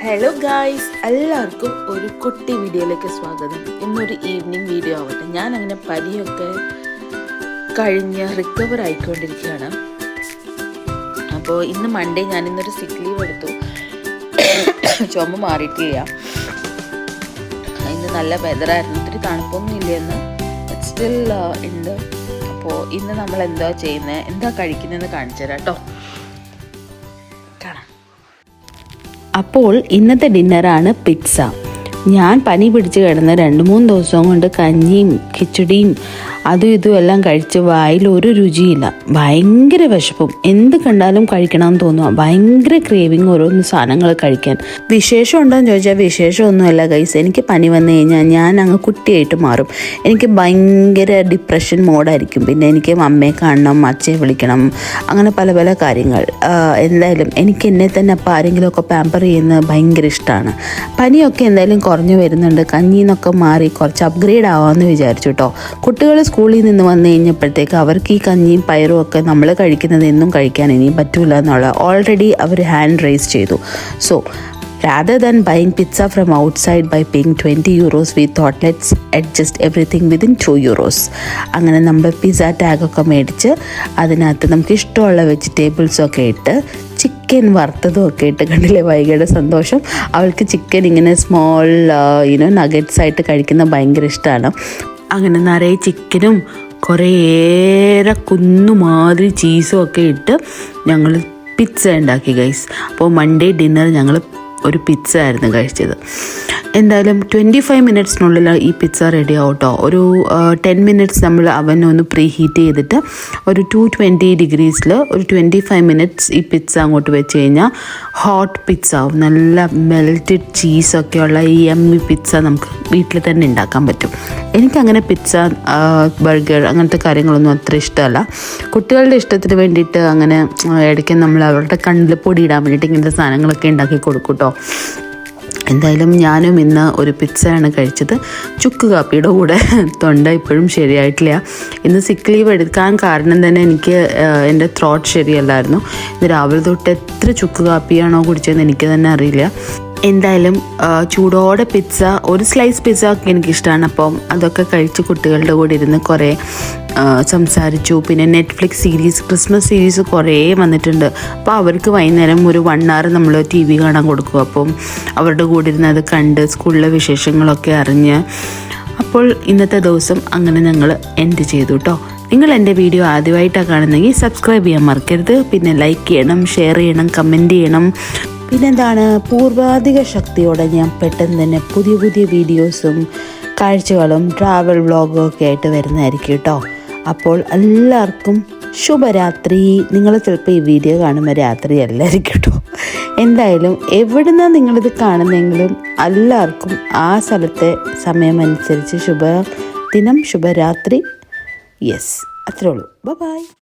Hello guys, എല്ലാവർക്കും ഒരു കുട്ടി വീഡിയോയിലേക്ക് സ്വാഗതം. ഇന്നൊരു ഈവനിങ് വീഡിയോ ആവട്ടെ. ഞാൻ അങ്ങനെ പനിയൊക്കെ കഴിഞ്ഞ് റിക്കവർ ആയിക്കൊണ്ടിരിക്കുകയാണ്. അപ്പോൾ ഇന്ന് മൺഡേ, ഞാനിന്നൊരു സിക്ക് ലീവ് എടുത്തു. ചുമ മാറിയിട്ടില്ല. ഇന്ന് നല്ല വെതറായിരുന്നു, ഒത്തിരി തണുപ്പൊന്നും ഇല്ലെന്ന് സ്റ്റിൽ ഉണ്ട്. അപ്പോൾ ഇന്ന് നമ്മൾ എന്താ ചെയ്യുന്നത്, എന്താ കഴിക്കുന്നതെന്ന് കാണിച്ചു തരാം കേട്ടോ. അപ്പോൾ ഇന്നത്തെ ഡിന്നറാണ് പിസ്സ. ഞാൻ പനി പിടിച്ച് കിടന്ന് 2-3 ദിവസം കൊണ്ട് കഞ്ഞിയും കിച്ചടിയും അതും ഇതും എല്ലാം കഴിച്ച് വായിൽ ഒരു രുചിയില്ല. ഭയങ്കര വിശപ്പും, എന്ത് കണ്ടാലും കഴിക്കണമെന്ന് തോന്നുക. ഭയങ്കര ക്രേവിങ് ഓരോന്ന് സാധനങ്ങൾ കഴിക്കാൻ. വിശേഷം ഉണ്ടോയെന്ന് ചോദിച്ചാൽ വിശേഷമൊന്നുമല്ല ഗൈസ്. എനിക്ക് പനി വന്നു കഴിഞ്ഞാൽ ഞാൻ അങ്ങ് കുട്ടിയായിട്ട് മാറും. എനിക്ക് ഭയങ്കര ഡിപ്രഷൻ മോഡായിരിക്കും. പിന്നെ എനിക്ക് അമ്മയെ കാണണം, അച്ഛയെ വിളിക്കണം, അങ്ങനെ പല പല കാര്യങ്ങൾ. എന്തായാലും എനിക്ക് എന്നെ തന്നെ അപ്പോൾ ആരെങ്കിലുമൊക്കെ പാമ്പർ ചെയ്യുന്നത് ഭയങ്കര ഇഷ്ടമാണ്. പനിയൊക്കെ എന്തായാലും കുറഞ്ഞു വരുന്നുണ്ട്. കഞ്ഞിയിൽ നിന്നൊക്കെ മാറി കുറച്ച് അപ്ഗ്രേഡ് ആവാമെന്ന് വിചാരിച്ചു കേട്ടോ. കുട്ടികൾ സ്കൂളിൽ നിന്ന് വന്നു കഴിഞ്ഞപ്പോഴത്തേക്ക് അവർക്ക് ഈ കഞ്ഞിയും പയറും ഒക്കെ നമ്മൾ കഴിക്കുന്നത് എന്നും കഴിക്കാൻ ഇനിയും പറ്റൂല എന്നുള്ള ഓൾറെഡി അവർ ഹാൻഡ് റേസ് ചെയ്തു. So rather than buying pizza from outside by paying 20 euros, we thought let's adjust everything within 2 euros. അങ്ങനെ നമ്മൾ പിസ്സ ടാഗൊക്കെ മേടിച്ച് അതിനകത്ത് നമുക്ക് ഇഷ്ടമുള്ള വെജിറ്റബിൾസൊക്കെ ഇട്ട് ചിക്കൻ വറുത്തതും ഒക്കെ ഇട്ട്, കണ്ടില്ലേ വൈകിയുടെ സന്തോഷം. അവൾക്ക് ചിക്കൻ ഇങ്ങനെ സ്മോൾ നഗറ്റ്സ് ആയിട്ട് കഴിക്കുന്നത് ഭയങ്കര ഇഷ്ടമാണ്. അങ്ങനെ നിറയെ ചിക്കനും കുറേയേറെ കുന്നുമാതിരി ചീസും ഒക്കെ ഇട്ട് ഞങ്ങൾ പിസ്സ ഉണ്ടാക്കി ഗൈസ്. അപ്പോൾ മൺഡേ ഡിന്നർ ഞങ്ങൾ ഒരു പിസ്സ ആയിരുന്നു കഴിച്ചത്. എന്തായാലും 25 മിനിറ്റ്സിനുള്ളിൽ ഈ പിസ്സ റെഡി ആവും കേട്ടോ. ഒരു 10 മിനിറ്റ്സ് നമ്മൾ അവനൊന്ന് പ്രീ ഹീറ്റ് ചെയ്തിട്ട് ഒരു 220 ഡിഗ്രീസിൽ ഒരു 25 മിനിറ്റ്സ് ഈ പിസ്സ അങ്ങോട്ട് വെച്ച് കഴിഞ്ഞാൽ ഹോട്ട് പിസ്സ ആവും. നല്ല മെൽറ്റഡ് ചീസൊക്കെയുള്ള ഈ യമ്മി പിസ്സ നമുക്ക് വീട്ടിൽ തന്നെ ഉണ്ടാക്കാൻ പറ്റും. എനിക്കങ്ങനെ പിസ്സ, ബർഗർ അങ്ങനത്തെ കാര്യങ്ങളൊന്നും അത്ര ഇഷ്ടമല്ല. കുട്ടികളുടെ ഇഷ്ടത്തിന് വേണ്ടിയിട്ട് അങ്ങനെ ഇടയ്ക്ക് നമ്മൾ അവരുടെ കണ്ണിൽ പൊടിയിടാൻ വേണ്ടിയിട്ട് ഇങ്ങനത്തെ സാധനങ്ങളൊക്കെ ഉണ്ടാക്കി കൊടുക്കും കേട്ടോ. എന്തായാലും ഞാനും ഇന്ന് ഒരു പിസ്സയാണ് കഴിച്ചത്, ചുക്ക് കാപ്പിയുടെ കൂടെ. തൊണ്ട ഇപ്പോഴും ശരിയായിട്ടില്ല. ഇന്ന് സിക്ക് ലീവ് എടുക്കാൻ കാരണം തന്നെ എനിക്ക് എൻ്റെ ത്രോട്ട് ശരിയല്ലായിരുന്നു. ഇന്ന് രാവിലെ തൊട്ട് എത്ര ചുക്ക് കാപ്പിയാണോ കുടിച്ചതെന്ന് എനിക്ക് തന്നെ അറിയില്ല. എന്തായാലും ചൂടോടെ പിസ്സ, ഒരു സ്ലൈസ് പിസ്സ ഒക്കെ എനിക്കിഷ്ടമാണ്. അപ്പം അതൊക്കെ കഴിച്ച് കുട്ടികളുടെ കൂടെ ഇരുന്ന് കുറേ സംസാരിച്ചു. പിന്നെ നെറ്റ്ഫ്ലിക്സ് സീരീസ്, ക്രിസ്മസ് സീരീസ് കുറേ വന്നിട്ടുണ്ട്. അപ്പോൾ അവർക്ക് വൈകുന്നേരം ഒരു 1 hour നമ്മൾ TV കാണാൻ കൊടുക്കും. അപ്പം അവരുടെ കൂടെ ഇരുന്ന് അത് കണ്ട് സ്കൂളിലെ വിശേഷങ്ങളൊക്കെ അറിഞ്ഞ്, അപ്പോൾ ഇന്നത്തെ ദിവസം അങ്ങനെ ഞങ്ങൾ എൻഡ് ചെയ്തു കേട്ടോ. നിങ്ങൾ എൻ്റെ വീഡിയോ ആദ്യമായിട്ടാണ് കാണുന്നെങ്കിൽ സബ്സ്ക്രൈബ് ചെയ്യാൻ മറക്കരുത്. പിന്നെ ലൈക്ക് ചെയ്യണം, ഷെയർ ചെയ്യണം, കമൻറ്റ് ചെയ്യണം. പിന്നെന്താണ്, പൂർവാധിക ശക്തിയോടെ ഞാൻ പെട്ടെന്ന് തന്നെ പുതിയ പുതിയ വീഡിയോസും കാഴ്ചകളും ട്രാവൽ വ്ളോഗും ഒക്കെ ആയിട്ട് വരുന്നതായിരിക്കും കേട്ടോ. അപ്പോൾ എല്ലാവർക്കും ശുഭരാത്രി. നിങ്ങൾ ചിലപ്പോൾ ഈ വീഡിയോ കാണുമ്പോൾ രാത്രി അല്ലായിരിക്കും കേട്ടോ. എന്തായാലും എവിടുന്നാണ് നിങ്ങളിത് കാണുന്നെങ്കിലും എല്ലാവർക്കും ആ സ്ഥലത്തെ സമയമനുസരിച്ച് ശുഭദിനം, ശുഭരാത്രി. യെസ്, അത്രേ ഉള്ളൂ. ബൈ.